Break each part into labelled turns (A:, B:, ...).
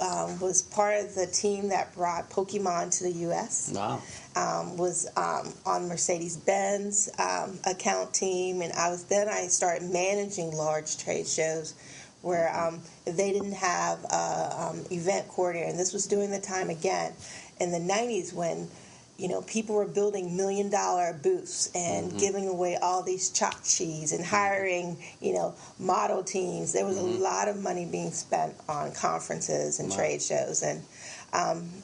A: was part of the team that brought Pokemon to the U.S.
B: Wow.
A: Was on Mercedes-Benz account team, and I started managing large trade shows where they didn't have event coordinator, and this was during the time again in the 90s when people were building $1 million booths and giving away all these tchotchkes and hiring, model teams. There was a lot of money being spent on conferences and trade shows. And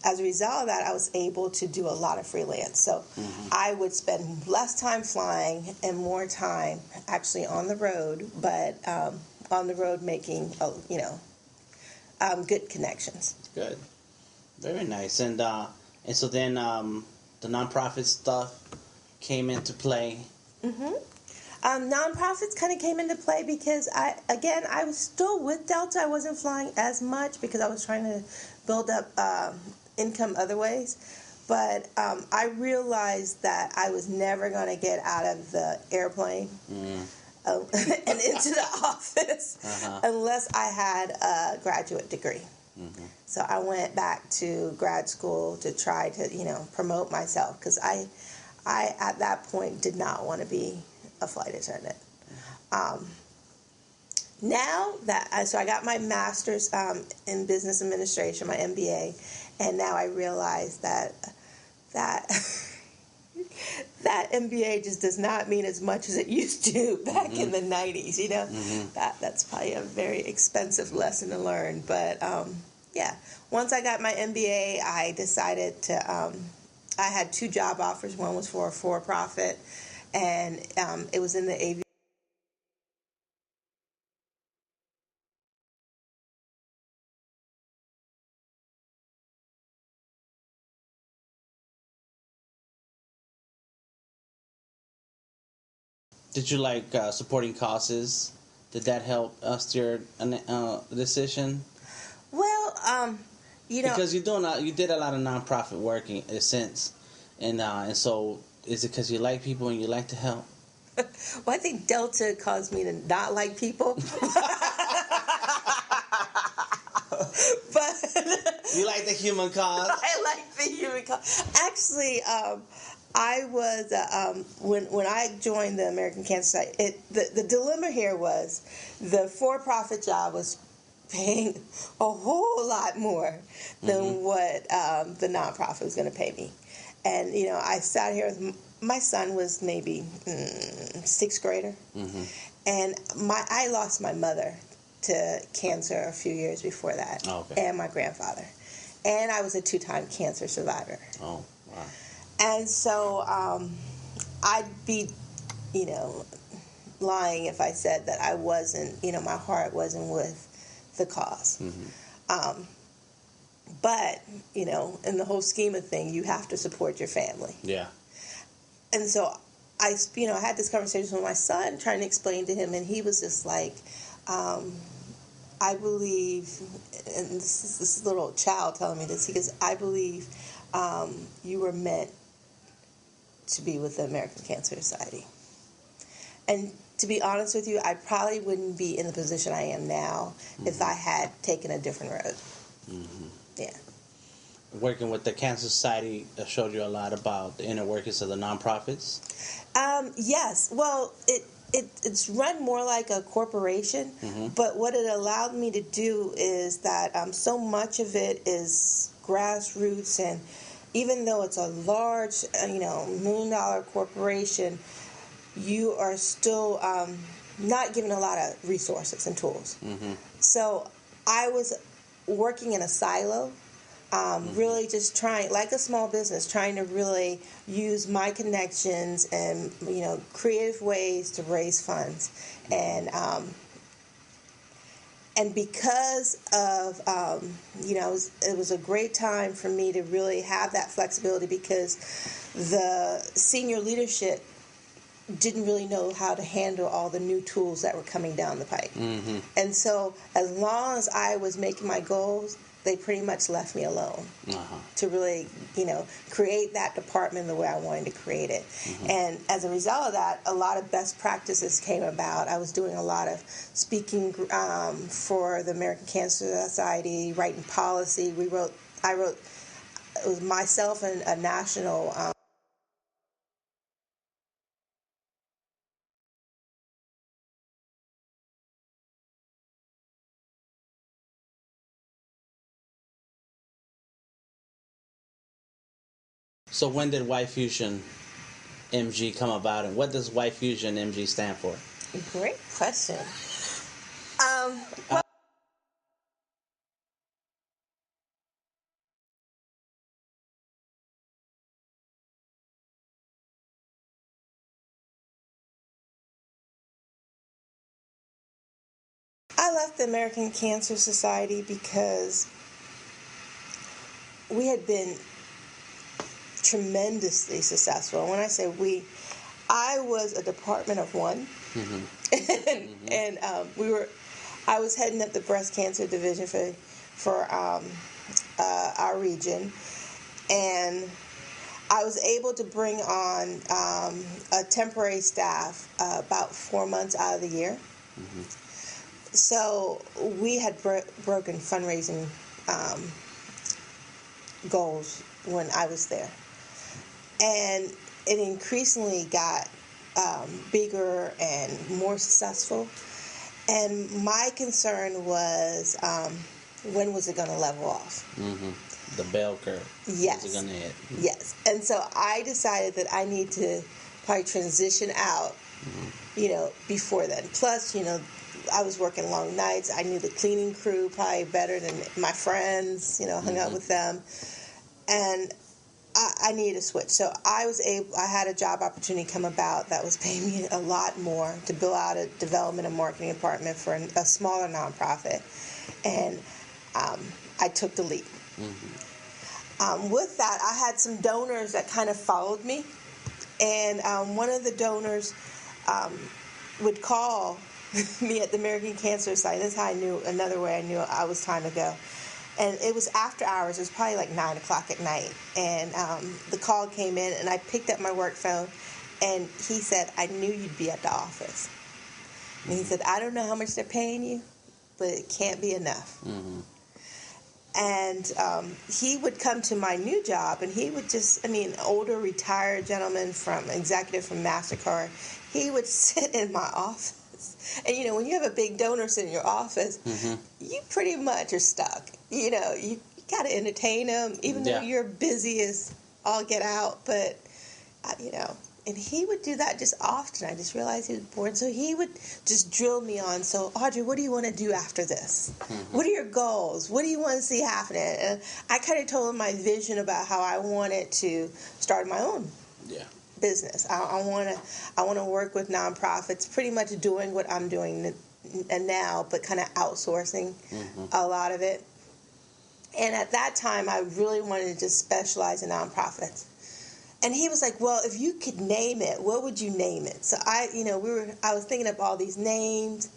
A: as a result of that, I was able to do a lot of freelance. So I would spend less time flying and more time actually on the road, but on the road making, good connections.
B: Good. Very nice. And so then... the nonprofit stuff came into play.
A: Nonprofits kind of came into play because I was still with Delta. I wasn't flying as much because I was trying to build up income other ways. But I realized that I was never going to get out of the airplane and into the office unless I had a graduate degree. So I went back to grad school to try to, promote myself because I at that point did not want to be a flight attendant. So I got my master's in business administration, my MBA, and now I realize that MBA just does not mean as much as it used to back in the 90s, That's probably a very expensive lesson to learn. But, once I got my MBA, I decided to, I had 2 job offers. One was for a for-profit, and it was in the aviation.
B: Did you like supporting causes? Did that help steer a decision?
A: Well,
B: because you did a lot of nonprofit work in a sense, and so is it because you like people and you like to help?
A: Well, I think Delta caused me to not like people. But
B: you like the human cause?
A: I like the human cause. Actually, I was when I joined the American Cancer Society. The dilemma here was the for-profit job was paying a whole lot more than what the nonprofit was going to pay me, and I sat here with my son was maybe 6th grader, and I lost my mother to cancer a few years before that, and my grandfather, and I was a 2-time cancer survivor.
B: Oh, wow.
A: And so I'd be, lying if I said that I wasn't, my heart wasn't with the cause. But, in the whole scheme of things, you have to support your family.
B: Yeah.
A: And so I had this conversation with my son, trying to explain to him, and he was just like, I believe, and this little child telling me this, he goes, I believe you were meant to be with the American Cancer Society. And to be honest with you, I probably wouldn't be in the position I am now if I had taken a different road. Yeah.
B: Working with the Cancer Society showed you a lot about the inner workings of the nonprofits?
A: Yes. Well, it's run more like a corporation, but what it allowed me to do is that so much of it is grassroots, and even though it's a large, $1 million corporation, you are still not given a lot of resources and tools. So I was working in a silo, really just trying, like a small business, trying to really use my connections and, creative ways to raise funds. And because of, it was a great time for me to really have that flexibility because the senior leadership didn't really know how to handle all the new tools that were coming down the pike.
B: Mm-hmm.
A: And so as long as I was making my goals, they pretty much left me alone to really, create that department the way I wanted to create it. Mm-hmm. And as a result of that, a lot of best practices came about. I was doing a lot of speaking for the American Cancer Society, writing policy. I wrote, it was myself and a national
B: So when did YFusion MG come about, and what does YFusion MG stand for?
A: Great question. I left the American Cancer Society because we had been tremendously successful. When I say we, I was a department of one, mm-hmm. and I was heading up the breast cancer division for our region, and I was able to bring on a temporary staff about 4 months out of the year. Mm-hmm. So we had broken fundraising goals when I was there. And it increasingly got bigger and more successful. And my concern was, when was it going to level off?
B: Mm-hmm. The bell curve.
A: Yes.
B: Is it going to hit?
A: Yes. And so I decided that I need to probably transition out, before then. Plus, I was working long nights. I knew the cleaning crew probably better than my friends, hung out with them. And I needed a switch. So I had a job opportunity come about that was paying me a lot more to build out a development and marketing department for a smaller nonprofit. And I took the leap. Mm-hmm. With that, I had some donors that kind of followed me. And one of the donors would call me at the American Cancer Society. That's how I knew, another way I knew I was time to go. And it was after hours. It was probably like 9 o'clock at night. And the call came in, and I picked up my work phone, and he said, I knew you'd be at the office. And he said, I don't know how much they're paying you, but it can't be enough. Mm-hmm. And he would come to my new job, and he would older retired gentleman executive from MasterCard, he would sit in my office. And, when you have a big donor sit in your office, mm-hmm. you pretty much are stuck. You got to entertain them, even though you're busy as all get out. But, and he would do that just often. I just realized he was bored. So he would just drill me on. So, Audrey, what do you want to do after this? Mm-hmm. What are your goals? What do you want to see happening? And I kind of told him my vision about how I wanted to start my own business. I want to work with nonprofits, pretty much doing what I'm doing now, but kind of outsourcing a lot of it. And at that time, I really wanted to just specialize in nonprofits. And he was like, well, if you could name it, what would you name it? So I was thinking of all these names,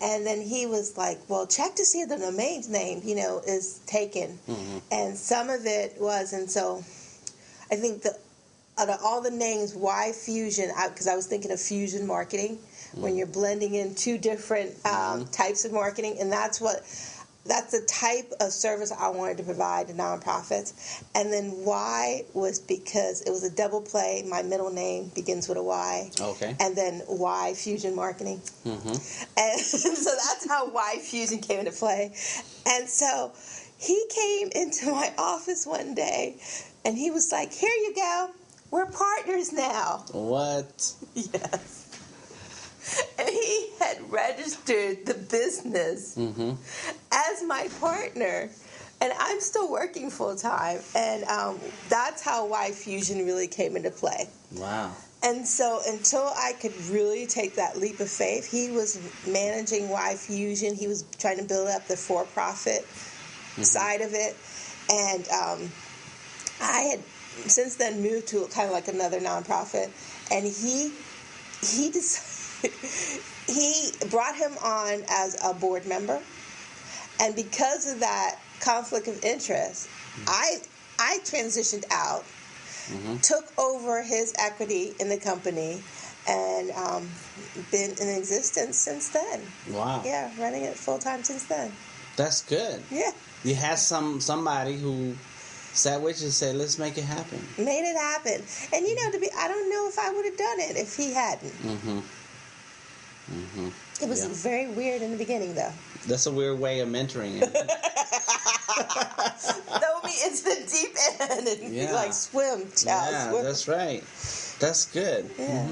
A: and then he was like, well, check to see if the domain's name, is taken. Mm-hmm. And some of it was, and so I think out of all the names, YFusion, because I was thinking of fusion marketing, when you're blending in two different types of marketing, and that's the type of service I wanted to provide to nonprofits. And then Y was because it was a double play. My middle name begins with a Y. Okay. And then YFusion marketing. Mm-hmm. And so that's how YFusion came into play. And so he came into my office one day, and he was like, here you go. We're partners now.
B: What?
A: Yes. And he had registered the business as my partner. And I'm still working full time. And that's how YFusion really came into play. Wow. And so until I could really take that leap of faith, he was managing YFusion. He was trying to build up the for-profit side of it. And I had since then moved to kind of like another nonprofit. And he he brought him on as a board member, and because of that conflict of interest, I transitioned out, took over his equity in the company, and been in existence since then.
B: Wow.
A: Yeah, running it full time since then.
B: That's good.
A: Yeah.
B: You had somebody who sat with you and said, let's make it happen.
A: Made it happen. And I don't know if I would have done it if he hadn't. It was very weird in the beginning, though.
B: That's a weird way of mentoring.
A: Throw me into the deep end and swim, child. Swim.
B: That's right. That's good.
A: Yeah.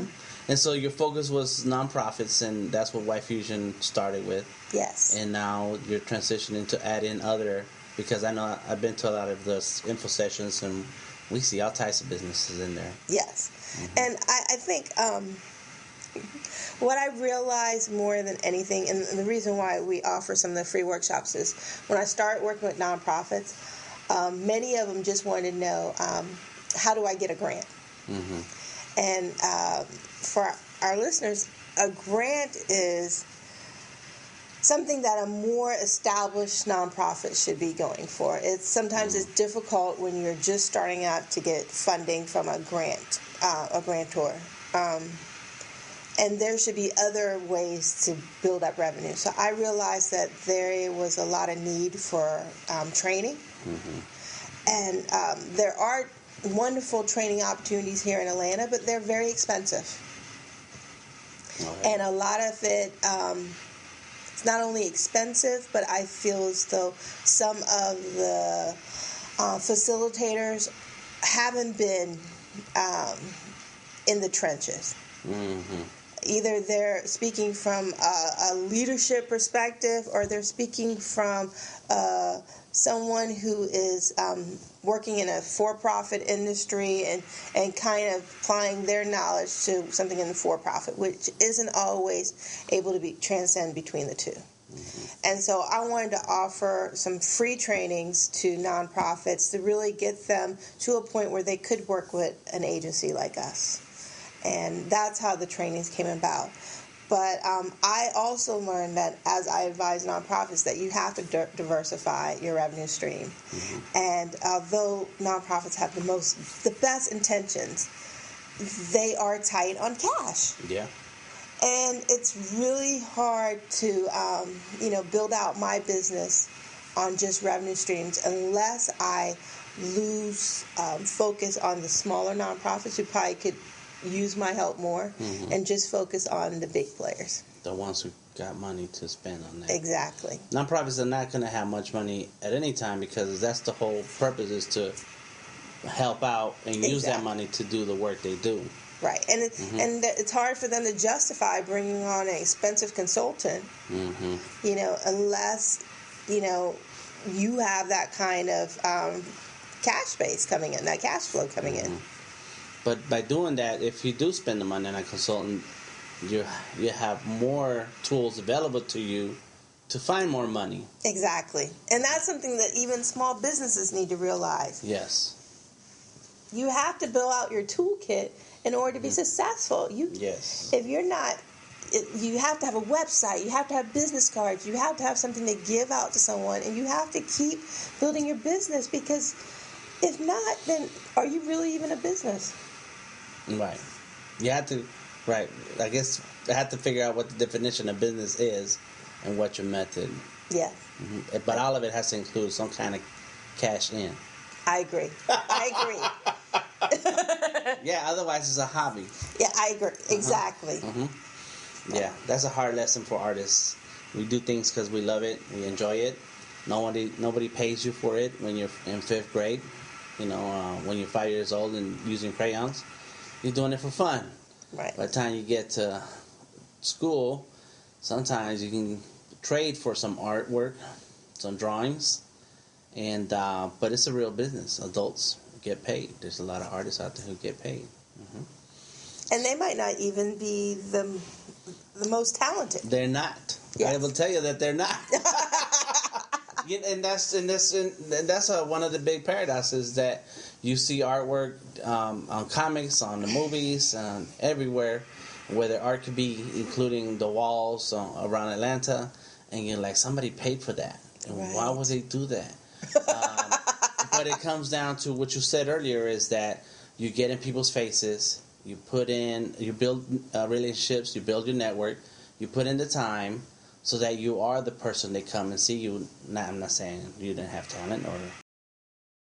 B: And so your focus was nonprofits, and that's what YFusion started with.
A: Yes.
B: And now you're transitioning to add in other, because I know I've been to a lot of those info sessions, and we see all types of businesses in there.
A: Yes. And I think what I realized more than anything, and the reason why we offer some of the free workshops, is when I started working with nonprofits, many of them just wanted to know, how do I get a grant? And for our listeners, a grant is something that a more established nonprofit should be going for. Sometimes it's difficult when you're just starting out to get funding from a grantor. And there should be other ways to build up revenue. So I realized that there was a lot of need for training. And there are wonderful training opportunities here in Atlanta, but they're very expensive. And a lot of it, it's not only expensive, but I feel as though some of the facilitators haven't been in the trenches. Either they're speaking from a leadership perspective, or they're speaking from someone who is working in a for-profit industry and kind of applying their knowledge to something in the for-profit, which isn't always able to transcend between the two. And so I wanted to offer some free trainings to nonprofits to really get them to a point where they could work with an agency like us. And that's how the trainings came about. But I also learned that as I advise nonprofits that you have to diversify your revenue stream. And although nonprofits have the best intentions, they are tight on cash.
B: Yeah.
A: And it's really hard to build out my business on just revenue streams unless I lose focus on the smaller nonprofits who probably could use my help more, and just focus on the big players.
B: The ones who got money to spend on that.
A: Exactly.
B: Nonprofits are not going to have much money at any time, because that's the whole purpose, is to help out and use that money to do the work they do.
A: Right. And it's hard for them to justify bringing on an expensive consultant, unless, you have that kind of cash base coming in, that cash flow coming in.
B: But by doing that, if you do spend the money on a consultant, you have more tools available to you to find more money.
A: Exactly. And that's something that even small businesses need to realize.
B: Yes.
A: You have to build out your toolkit in order to be successful.
B: Yes.
A: If you're not, you have to have a website, you have to have business cards, you have to have something to give out to someone, and you have to keep building your business, because if not, then are you really even a business?
B: Right. You have to, I guess I have to figure out what the definition of business is and what your method.
A: Yeah.
B: But all of it has to include some kind of cash in.
A: I agree.
B: Yeah, otherwise it's a hobby.
A: Yeah, I agree. Exactly.
B: Yeah, that's a hard lesson for artists. We do things because we love it, we enjoy it. Nobody pays you for it when you're in 5th grade. When you're 5 years old and using crayons. You're doing it for fun.
A: Right.
B: By the time you get to school, sometimes you can trade for some artwork, some drawings, and but it's a real business. Adults get paid. There's a lot of artists out there who get paid.
A: And they might not even be the most talented.
B: They're not. Yes. I will tell you that they're not. And that's one of the big paradoxes, that you see artwork on comics, on the movies, everywhere, whether art could be including the walls around Atlanta, and you're like, somebody paid for that, and why would they do that? But it comes down to what you said earlier, is that you get in people's faces, you build relationships, you build your network, you put in the time, so that you are the person they come and see you. I'm not saying you didn't have talent or